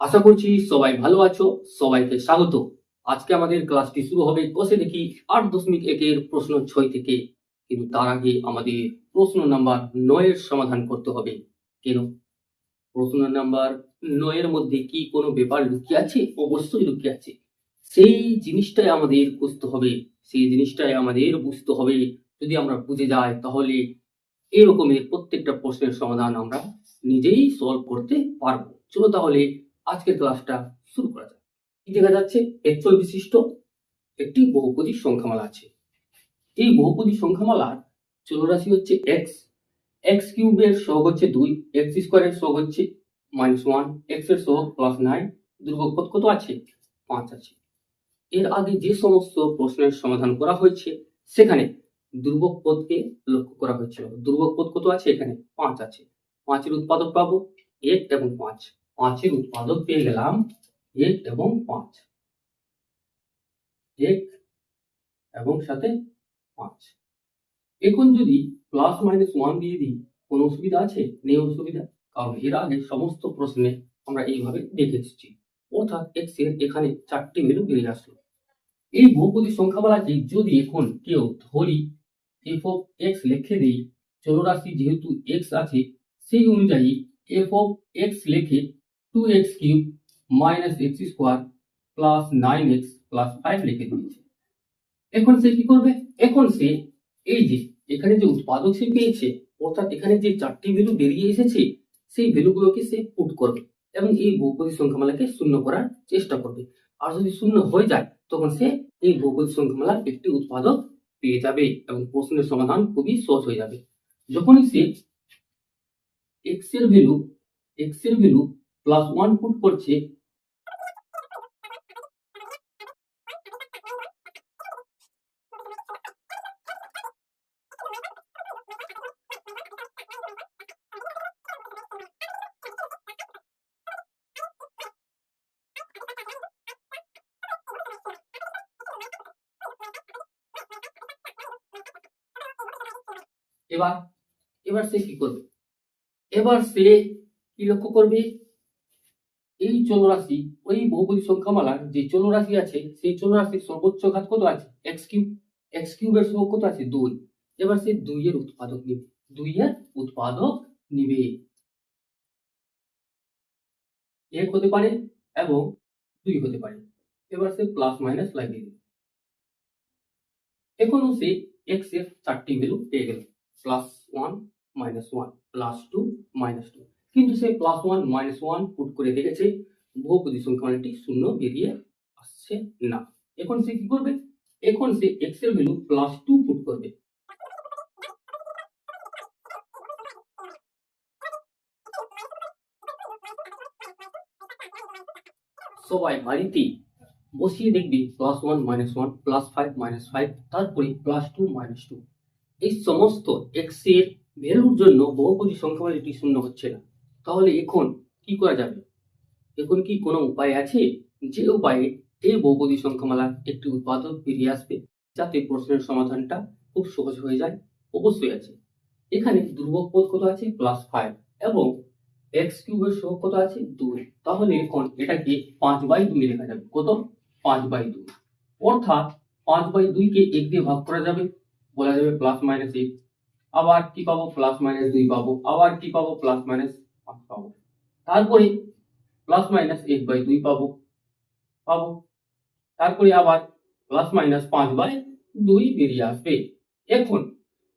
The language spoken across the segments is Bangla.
আশা করছি সবাই ভালো আছো। সবাইকে স্বাগত। আজকে আমাদের ক্লাসটি শুরু হবে কষে দেখি 8.1 প্রশ্ন 6 থেকে। কিন্তু তার আগে আমাদের প্রশ্ন নাম্বার 9 এর সমাধান করতে হবে। কেন? প্রশ্ন নাম্বার 9 এর মধ্যে কি কোনো ব্যাপার লুকিয়ে আছে? অবশ্যই লুকিয়ে আছে। সেই জিনিসটাই আমাদের বুঝতে হবে, সেই জিনিসটাই আমাদের বুঝতে হবে। যদি আমরা বুঝে যাই তাহলে এরকমের প্রত্যেকটা প্রশ্নের সমাধান আমরা নিজেই সলভ করতে পারবো। চলো তাহলে আজকের ক্লাসটা শুরু করা যাক। কি দেখা যাচ্ছে? একচল বিশিষ্ট একটি বহুপদী সংখ্যামালা আছে। এই বহুপদী সংখ্যামালার চলরাশি হচ্ছে এক্স, এক্স কিউবের সহগ হচ্ছে 2, এক্স স্কোয়ারের সহগ হচ্ছে -1, এক্স এর সহগ +9, ধ্রুবক পদ কত আছে? 5 আছে। এর আগে যে সমস্ত প্রশ্নের সমাধান করা হয়েছে সেখানে ধ্রুবক পদকে লক্ষ্য করা হয়েছিল। ধ্রুবক পদ কত আছে? এখানে 5 আছে। 5 এর উৎপাদক পাবো 1 এবং 5। 5 এর উৎপাদক পেয়ে গেলাম 1 এবং 5। 1 এবং সাথে 5। এখন যদি +-1 দিয়ে দিই, কোনো অসুবিধা আছে? নেই অসুবিধা। কারণ এর আগে সমস্ত প্রশ্নে আমরা এইভাবে দেখে এসেছি। অর্থাৎ x এর এখানে 4টি ভ্যালু বেরিয়ে আসলো। এই বহুপদী সংখ্যামালাকে যদি এখন কেউ ধরি f of x লিখে দেই, চলরাশি যেহেতু x আছে সেই অনুযায়ী f of x লিখে 2x cube minus x square plus 9x plus 5 লিখে দিয়েছে। এখন সে কি করবে? এখন সে এই যে এখানে যে উৎপাদক সে পেয়েছে, অর্থাৎ এখানে যে 4টি ভ্যালু বেরিয়ে এসেছে সেই ভ্যালুগুলোকে সে পুট করবে এবং এই বহুপদী সংখ্যামালাকে শূন্য করার চেষ্টা করবে। আর যদি শূন্য হয়ে যায় তখন সে এই বহুপদী সংখ্যামালার একটি উৎপাদক পেয়ে যাবে এবং প্রশ্নের সমাধান খুবই সহজ হয়ে যাবে। যখনই সে x এর ভ্যালু +1 পুট করছে, এবার এবার সে কি করবে? এবার সে কি লক্ষ্য করবে? এই চলরাশি, ওই বহুপদী সংখ্যামালার যে চলরাশি আছে সেই চলরাশির সর্বোচ্চ ঘাত কত আছে? X cube. এক্স কিউবের সহগ কত আছে? 2। এবার সে 2 এর উৎপাদক নিবে। 2 এর উৎপাদক নিবে। 1 হতে পারে এবং 2 হতে পারে। এবার সে প্লাস মাইনাস লাগিয়ে দিবে। এখনো সে x এর 4টি ভ্যালু পেয়ে গেল। +1, -1, +2, -2। কিন্তু সে +1, -1 পুট করে দেখেছে বহুপদী সংখ্যামালাটি শূন্য বেরিয়ে আসছে না। এখন সে কি করবে? এখন সে x এর ভ্যালু +2 পুট করবে। সবাই বাড়িতে বসিয়ে দেখবি +1, -1, +5, -5, তারপরে +2, -2। এই সমস্ত x এর ভ্যালুর জন্য বহুপদী সংখ্যামালাটি শূন্য হচ্ছে না। তাহলে এখন কি করা যাবে? এখন কি কোনো উপায় আছে যে উপায়ে এই বহুপদী সংখ্যামালার একটি উৎপাদক বেরিয়ে আসবে যাতে প্রশ্নের সমাধানটা খুব সহজ হয়ে যায়? অবশ্যই আছে। এখানে ধ্রুবক পদ কত আছে? +5 এবং এক্স কিউবের সহগ কত আছে? 2। তাহলে এখন এটাকে 5/2 লেখা যাবে। কত? 5/2। অর্থাৎ 5/2 কে 1 দিয়ে ভাগ করা যাবে, বলা যাবে +-1। আবার কি পাবো? +-2 পাবো। আবার কি পাবো? +-5 পাবো। তারপরে +-1/2 পাবো। তারপরে আবার +-5/2 বেরিয়ে আসবে। এখন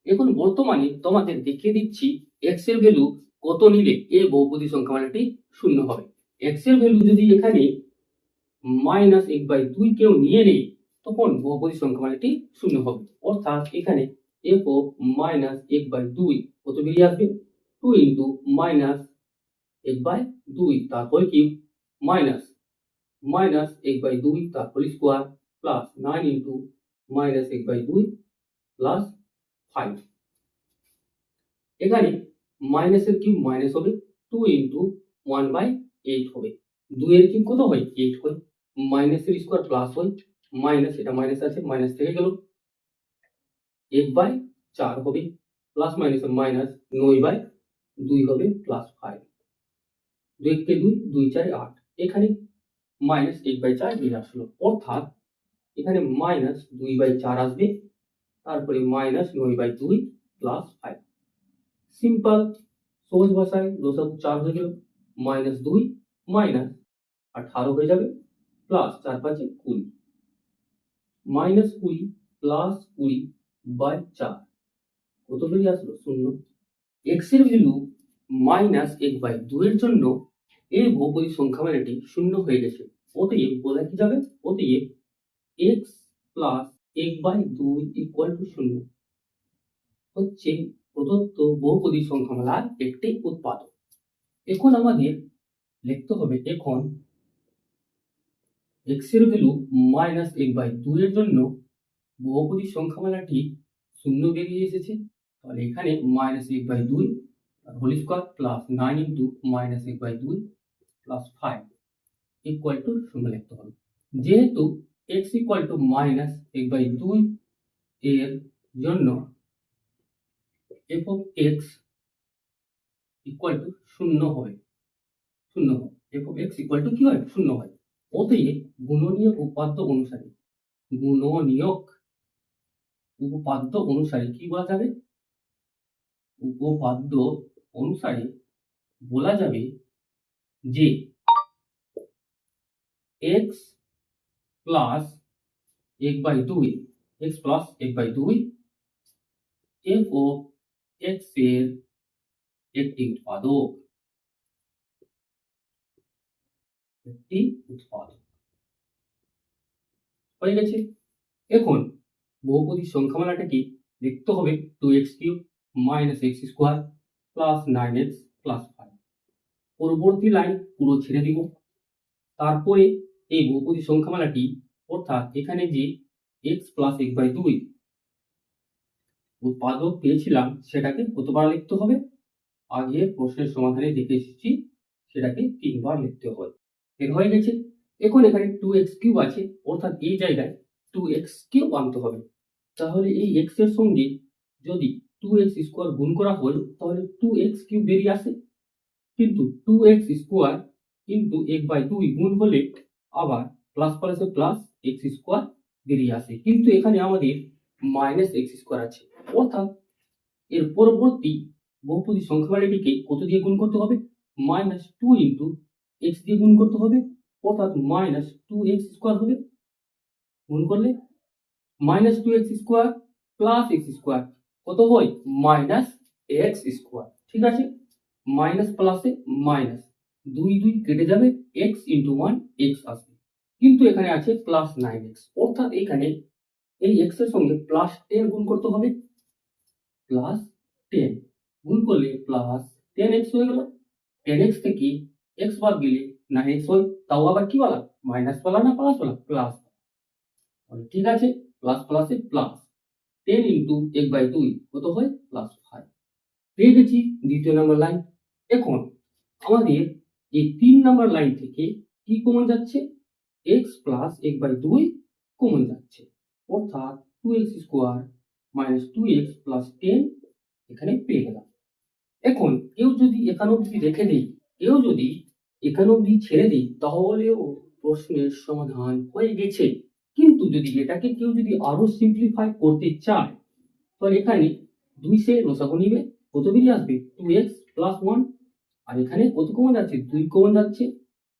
এখন বর্তমানে তোমাদের দেখিয়ে দিচ্ছি x এর ভ্যালু কত নিলে এই বহুপদী সংখ্যামালাটি শূন্য হবে। x এর ভ্যালু যদি এখানে -1/2 কেউ নিয়ে নেই তখন বহুপদী সংখ্যামালাটি শূন্য হবে। অর্থাৎ এখানে f of -1/2 কত বেরিয়ে আসবে? 2 × -1/2 তারপর কি -1/2 তার হোল স্কোয়ার প্লাস 9 × -1/2 প্লাস 5। এখানে মাইনাসের কিউব মাইনাস হবে, 2 × 1/8 হবে। 2 এর কিউব কত হয়? 8 হয়। মাইনাসের স্কোয়ার প্লাস হয়, মাইনাস, এটা মাইনাস আছে, মাইনাস থেকে গেল 1/4 হবে, প্লাস মাইনাসে মাইনাস 9/2 হবে প্লাস 5। 2 × 2 = 2, 2 × 4 = 8। এখানে -1/4 বেরিয়ে আসলো, অর্থাৎ এখানে -2/4 আসবে, তারপরে -9/2 প্লাস 5। সিম্পল, সহজ ভাষায় লসাগু 4 হয়ে গেল, -2 -18 হয়ে যাবে, প্লাস 4 5 20, -20 প্লাস 20/4 কত বেরিয়ে আসলো? 0। এক্স এর ভ্যালু -1/2 এর জন্য এই বহুপদী সংখ্যামালাটি 0 হয়ে গেছে। অতএব বলা কি যাবে? অতএব এক্স প্লাস 1/2 ইকুয়াল টু 0 হচ্ছে প্রদত্ত বহুপদী সংখ্যামালার একটি উৎপাদক। এখন আমাদের লিখতে হবে, এখন এক্স এর ভ্যালু -1/2 এর জন্য বহুপদী সংখ্যামালাটি 0 বেরিয়ে এসেছে। তাহলে এখানে -1/2 whole square plus 9 into -1/2 plus 5 equal to 0 লিখতে হবে। যেহেতু x ইকুয়াল টু -1/2 এর জন্য f of x equal to 0 হবে, f of x equal to কি হয়? 0 হয়। অতএব গুণনীয়ক উপপাদ্য অনুসারে কি বলা যাবে? উপপাদ্য অনুসারে বলা যাবে যে x plus 1/2 f of x এর একটি উৎপাদক। হয়ে গেছে। এখন বহুপদী সংখ্যামালাটাকে লিখতে হবে 2x³ - x² plus 9x plus 5। পরবর্তী লাইন পুরো ছেড়ে দিব। তারপরে এই বহুপদী সংখ্যামালাটি, অর্থাৎ এখানে যে x প্লাস 1/2 উৎপাদক পেয়েছিলাম সেটাকে কতবার লিখতে হবে? আগে প্রশ্নের সমাধানে দেখে এসেছি, সেটাকে 3 বার লিখতে হয়। এর হয়ে গেছে। এখন এখানে 2x³ আছে, অর্থাৎ এই জায়গায় 2x³ আনতে হবে। তাহলে এই x এর সঙ্গে যদি 2x² গুণ করা হয় তাহলে 2x³ বেরিয়ে আসে, কিন্তু 2x² কিন্তু 1/2 গুণ হলে আবার প্লাস প্লাসে প্লাস x² বেরিয়ে আসে, কিন্তু এখানে আমাদের -x² আছে, অর্থাৎ এর পরবর্তী বহুপদী সংখ্যামালাটিকে কত দিয়ে গুণ করতে হবে? -2 ইন্টু x দিয়ে গুণ করতে হবে, অর্থাৎ -2x² হবে। গুণ করলে -2x² প্লাস x² কত হয়? -x²। ঠিক আছে, মাইনাস প্লাসে মাইনাস, 2 কেটে যাবে, x ইন্টু 1 x আসবে, কিন্তু এখানে আছে প্লাস 9x, অর্থাৎ এখানে এই x এর সঙ্গে প্লাস 10 গুণ করতে হবে, প্লাস 10 গুণ করলে প্লাস 10x হয়ে গেল। 10x থেকে x বাদ গেলে 9x হয়, তাও আবার কি বলা? মাইনাস বলা না প্লাস বলা? প্লাস। ঠিক আছে, প্লাস প্লাসে প্লাস 10 ইন্টু 1/2 কত হয়? প্লাস 5। পেয়ে গেছি দ্বিতীয় নম্বর লাইন। এখন আমাদের এই 3 নম্বর লাইন থেকে কি কমন যাচ্ছে? x প্লাস 1/2 কমন যাচ্ছে, অর্থাৎ 2x² - 2x প্লাস 10 এখানে পেয়ে গেলাম। এখন কেউ যদি এখান অবধি রেখে দেয়, কেউ যদি এখান অবধি ছেড়ে দেয়, তাহলেও প্রশ্নের সমাধান হয়ে গেছে। কিন্তু যদি এটাকে কেউ যদি আরো সিম্পলিফাই করতে চায়, তাহলে এখানে 2 সে লসাগু নিবে, কত বেরিয়ে আসবে? 2x প্লাস 1, আর এখানে কত কমন যাচ্ছে? 2 কমন যাচ্ছে।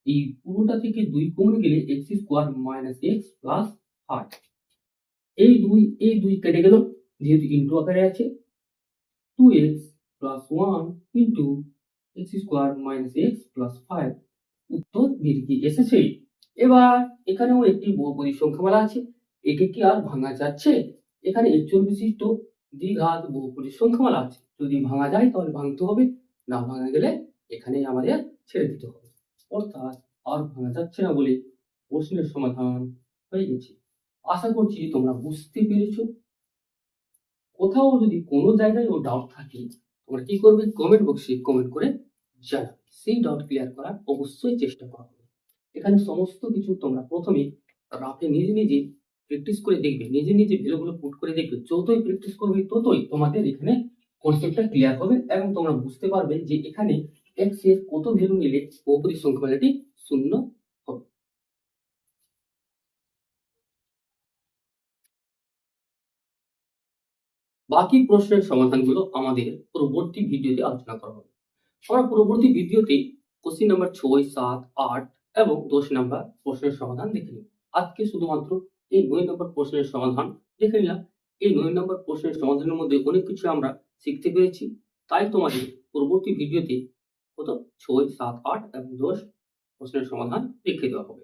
এই পুরোটা থেকে 2 কমন গেলে x² - x প্লাস 5। এই 2 কেটে গেল, যেহেতু ইনটু আকারে আছে। 2x plus 1 into x² - x plus 5 উত্তর বেরিয়ে এসেছে। এবার এখানেও একটি বহুপদী সংখ্যামালা আছে, একে কি আর ভাঙা যাচ্ছে? এখানে একচুয়াল বিশিষ্ট দ্বিঘাত বহুপদী সংখ্যামালা আছে, যদি ভাঙা যায় তাহলে ভাঙতে হবে, না ভাঙা গেলে এখানে আমাদের ছেড়ে দিতে হবে, অর্থাৎ আর ভাঙা যাচ্ছে না বলে প্রশ্নের সমাধান হয়ে গেছে। আশা করছি তোমরা বুঝতে পেরেছো। কোথাও যদি কোনো জায়গায় ও ডাউট থাকে, তোমরা কি করবে? কমেন্ট বক্সে কমেন্ট করে জানাবে, সেই ডাউট ক্লিয়ার করার অবশ্যই চেষ্টা করা হবে। এখানে সমস্ত কিছু তোমরা প্রথমে রাফে নিজে নিজে প্র্যাকটিস করে দেখবে, নিজে নিজে ভ্যালুগুলো পুট করে দেখবে। যতই প্র্যাকটিস করবে ততই তোমাদের এখানে কনসেপ্টটা ক্লিয়ার হবে এবং তোমরা বুঝতে পারবে যে এখানে x এর কত ভ্যালু নিলে বহুপদী সংখ্যামালাটি শূন্য হবে। বাকি প্রশ্নের সমাধানগুলো আমাদের পরবর্তী ভিডিওতে আলোচনা করা হবে। আমরা পরবর্তী ভিডিওতে কোশ্চেন নাম্বার 6, 7, 8 এবং 10 নাম্বার প্রশ্নের সমাধান দেখে নিব। আজকে শুধুমাত্র এই 9 নম্বর প্রশ্নের সমাধান দেখে নিলাম। এই 9 নম্বর প্রশ্নের সমাধানের মধ্যে অনেক কিছু আমরা শিখতে পেরেছি। তাই তোমাদের পরবর্তী ভিডিওতে কত 6, 7, 8 এবং 10 প্রশ্নের সমাধান দেখে দেওয়া হবে।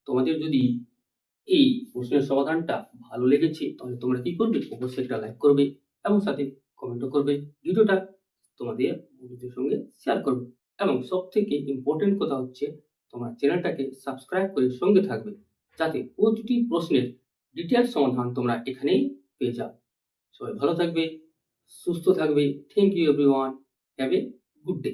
তোমাদের যদি এই প্রশ্নের সমাধানটা ভালো লেগেছে তাহলে তোমরা কি করবে? অবশ্যই একটা লাইক করবে এবং সাথে কমেন্টও করবে। ভিডিওটা তোমাদের বন্ধুদের সঙ্গে শেয়ার করবে এবং সবথেকে ইম্পর্টেন্ট কথা হচ্ছে তোমরা চ্যানেলটাকে সাবস্ক্রাইব করে সঙ্গে থাকবে, যাতে প্রতিটি প্রশ্নের ডিটেইলস সমাধান তোমরা এখানেই পেয়ে যাও। সবাই ভালো থাকবে, সুস্থ থাকবে। Thank you everyone. Have a good day.